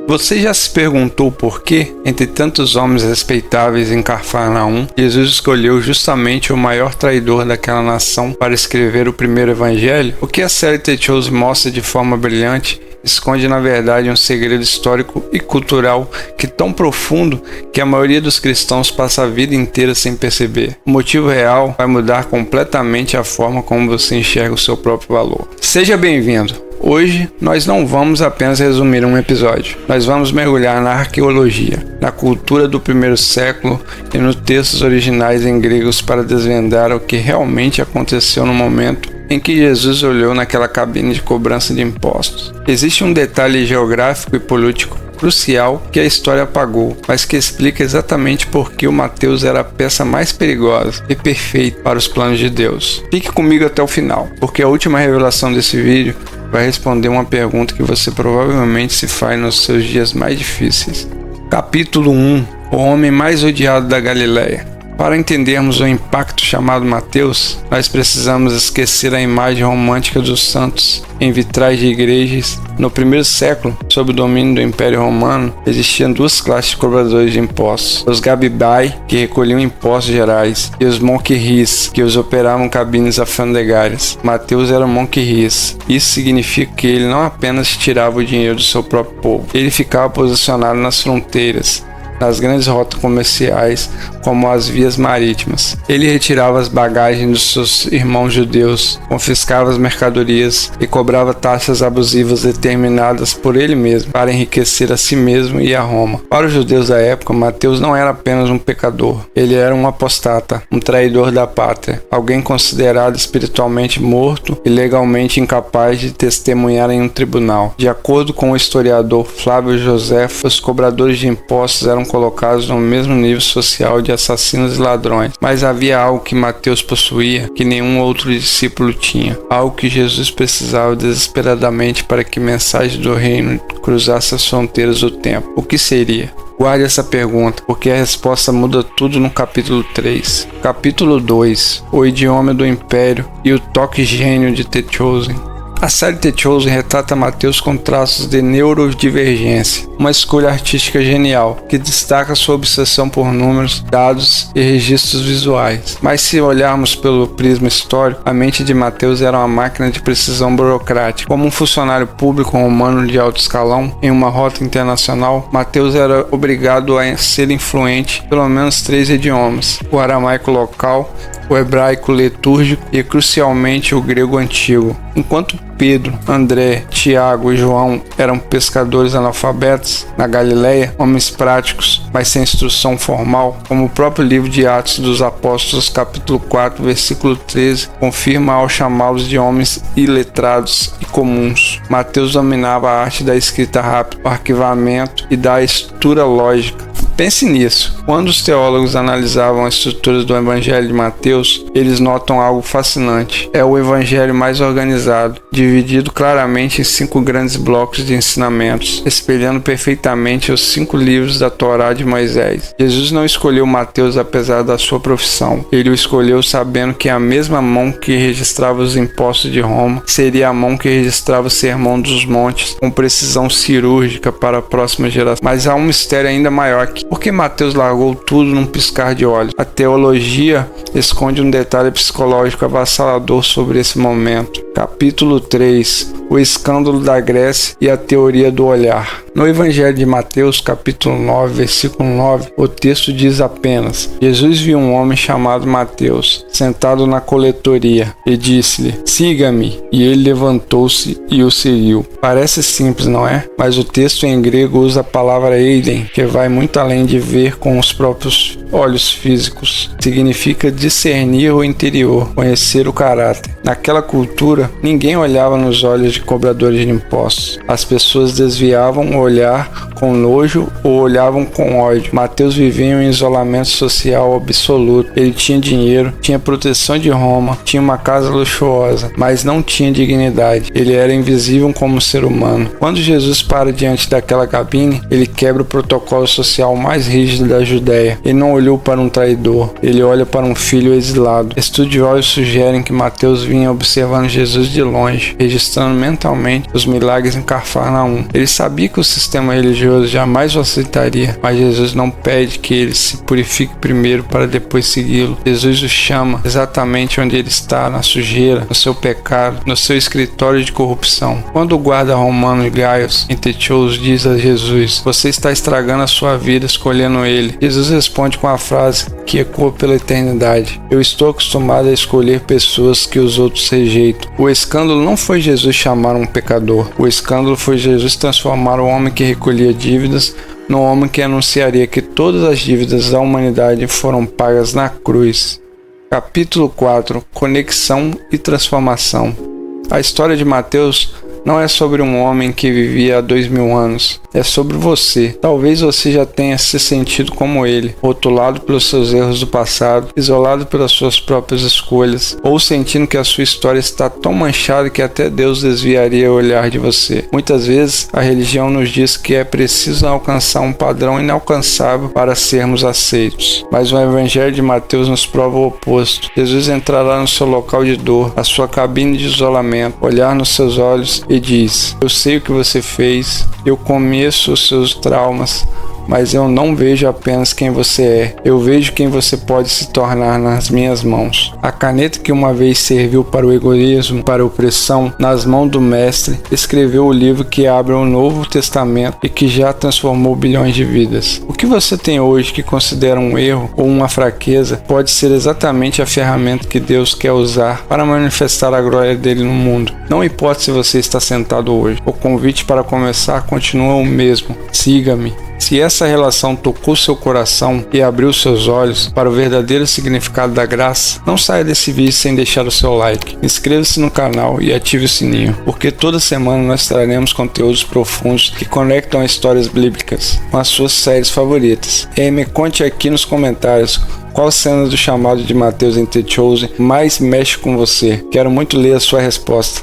Você já se perguntou por que, entre tantos homens respeitáveis em Cafarnaum, Jesus escolheu justamente o maior traidor daquela nação para escrever o primeiro evangelho? O que a série The Chosen mostra de forma brilhante esconde na verdade um segredo histórico e cultural que é tão profundo que a maioria dos cristãos passa a vida inteira sem perceber. O motivo real vai mudar completamente a forma como você enxerga o seu próprio valor. Seja bem-vindo! Hoje, nós não vamos apenas resumir um episódio. Nós vamos mergulhar na arqueologia, na cultura do primeiro século e nos textos originais em gregos para desvendar o que realmente aconteceu no momento em que Jesus olhou naquela cabine de cobrança de impostos. Existe um detalhe geográfico e político crucial que a história apagou, mas que explica exatamente por que o Mateus era a peça mais perigosa e perfeita para os planos de Deus. Fique comigo até o final, porque a última revelação desse vídeo vai responder uma pergunta que você provavelmente se faz nos seus dias mais difíceis. Capítulo 1. O homem mais odiado da Galileia. Para entendermos o impacto chamado Mateus, nós precisamos esquecer a imagem romântica dos santos em vitrais de igrejas. No primeiro século, sob o domínio do Império Romano, existiam duas classes de cobradores de impostos: os Gabibai, que recolhiam impostos gerais, e os Monqueris, que os operavam cabines alfandegárias. Mateus era Monqueris. Isso significa que ele não apenas tirava o dinheiro do seu próprio povo, ele ficava posicionado nas fronteiras, nas grandes rotas comerciais, como as vias marítimas. Ele retirava as bagagens dos seus irmãos judeus, confiscava as mercadorias e cobrava taxas abusivas determinadas por ele mesmo para enriquecer a si mesmo e a Roma. Para os judeus da época, Mateus não era apenas um pecador, ele era um apostata, um traidor da pátria, alguém considerado espiritualmente morto e legalmente incapaz de testemunhar em um tribunal. De acordo com o historiador Flávio Josefo, os cobradores de impostos eram colocados no mesmo nível social de assassinos e ladrões, mas havia algo que Mateus possuía que nenhum outro discípulo tinha, algo que Jesus precisava desesperadamente para que a mensagem do reino cruzasse as fronteiras do tempo. O que seria? Guarde essa pergunta, porque a resposta muda tudo no capítulo 3. Capítulo 2. O idioma do império e o toque gênio de The Chosen. A série The Chosen retrata Mateus com traços de neurodivergência, uma escolha artística genial, que destaca sua obsessão por números, dados e registros visuais. Mas se olharmos pelo prisma histórico, a mente de Mateus era uma máquina de precisão burocrática. Como um funcionário público romano de alto escalão, em uma rota internacional, Mateus era obrigado a ser influente em pelo menos 3 idiomas: o aramaico local, o hebraico litúrgico e, crucialmente, o grego antigo. Enquanto Pedro, André, Tiago e João eram pescadores analfabetos na Galileia, homens práticos, mas sem instrução formal, como o próprio livro de Atos dos Apóstolos, capítulo 4, versículo 13, confirma ao chamá-los de homens iletrados e comuns. Mateus dominava a arte da escrita rápida, o arquivamento e da estrutura lógica. Pense nisso. Quando os teólogos analisavam as estruturas do Evangelho de Mateus, eles notam algo fascinante. É o Evangelho mais organizado, dividido claramente em 5 grandes blocos de ensinamentos, espelhando perfeitamente os 5 livros da Torá de Moisés. Jesus não escolheu Mateus apesar da sua profissão. Ele o escolheu sabendo que a mesma mão que registrava os impostos de Roma seria a mão que registrava o Sermão dos Montes, com precisão cirúrgica para a próxima geração. Mas há um mistério ainda maior aqui. Por que Mateus largou tudo num piscar de olhos? A teologia esconde um detalhe psicológico avassalador sobre esse momento. Capítulo 3. O escândalo da Grécia e a teoria do olhar. No Evangelho de Mateus, capítulo 9, versículo 9, o texto diz apenas: Jesus viu um homem chamado Mateus, sentado na coletoria, e disse-lhe: siga-me. E ele levantou-se e o seguiu. Parece simples, não é? Mas o texto em grego usa a palavra eiden, que vai muito além de ver com os próprios olhos físicos. Significa discernir o interior, conhecer o caráter. Naquela cultura, ninguém olhava nos olhos de cobradores de impostos. As pessoas desviavam o olhar com nojo ou olhavam com ódio. Mateus vivia em um isolamento social absoluto. Ele tinha dinheiro, tinha proteção de Roma, tinha uma casa luxuosa, mas não tinha dignidade. Ele era invisível como ser humano. Quando Jesus para diante daquela cabine, ele quebra o protocolo social mais rígido da Judéia. Ele não olhou para um traidor, ele olha para um filho exilado. Estudiosos sugerem que Mateus vinha observando Jesus de longe, registrando mentalmente os milagres em Cafarnaum. Ele sabia que o sistema religioso religioso jamais o aceitaria, mas Jesus não pede que ele se purifique primeiro para depois segui-lo. Jesus o chama exatamente onde ele está, na sujeira, no seu pecado, no seu escritório de corrupção. Quando o guarda romano Gaius Antetious diz a Jesus: "Você está estragando a sua vida escolhendo ele", Jesus responde com a frase que ecoa pela eternidade: "Eu estou acostumado a escolher pessoas que os outros rejeitam." O escândalo não foi Jesus chamar um pecador. O escândalo foi Jesus transformar o homem que recolhia dívidas no homem que anunciaria que todas as dívidas da humanidade foram pagas na cruz. Capítulo 4. Conexão e transformação. A história de Mateus não é sobre um homem que vivia há 2000 anos. É sobre você. Talvez você já tenha se sentido como ele, rotulado pelos seus erros do passado, isolado pelas suas próprias escolhas, ou sentindo que a sua história está tão manchada que até Deus desviaria o olhar de você. Muitas vezes, a religião nos diz que é preciso alcançar um padrão inalcançável para sermos aceitos. Mas o Evangelho de Mateus nos prova o oposto. Jesus entrará no seu local de dor, a sua cabine de isolamento, olhar nos seus olhos e diz: "Eu sei o que você fez, eu conheço os seus traumas, mas eu não vejo apenas quem você é, eu vejo quem você pode se tornar nas minhas mãos." A caneta que uma vez serviu para o egoísmo, para a opressão, nas mãos do Mestre, escreveu o livro que abre o Novo Testamento e que já transformou bilhões de vidas. O que você tem hoje que considera um erro ou uma fraqueza pode ser exatamente a ferramenta que Deus quer usar para manifestar a glória dele no mundo. Não importa se você está sentado hoje, o convite para começar continua o mesmo: siga-me. Se essa relação tocou seu coração e abriu seus olhos para o verdadeiro significado da graça, não saia desse vídeo sem deixar o seu like. Inscreva-se no canal e ative o sininho, porque toda semana nós traremos conteúdos profundos que conectam histórias bíblicas com as suas séries favoritas. E me conte aqui nos comentários qual cena do chamado de Mateus Antetious mais mexe com você. Quero muito ler a sua resposta.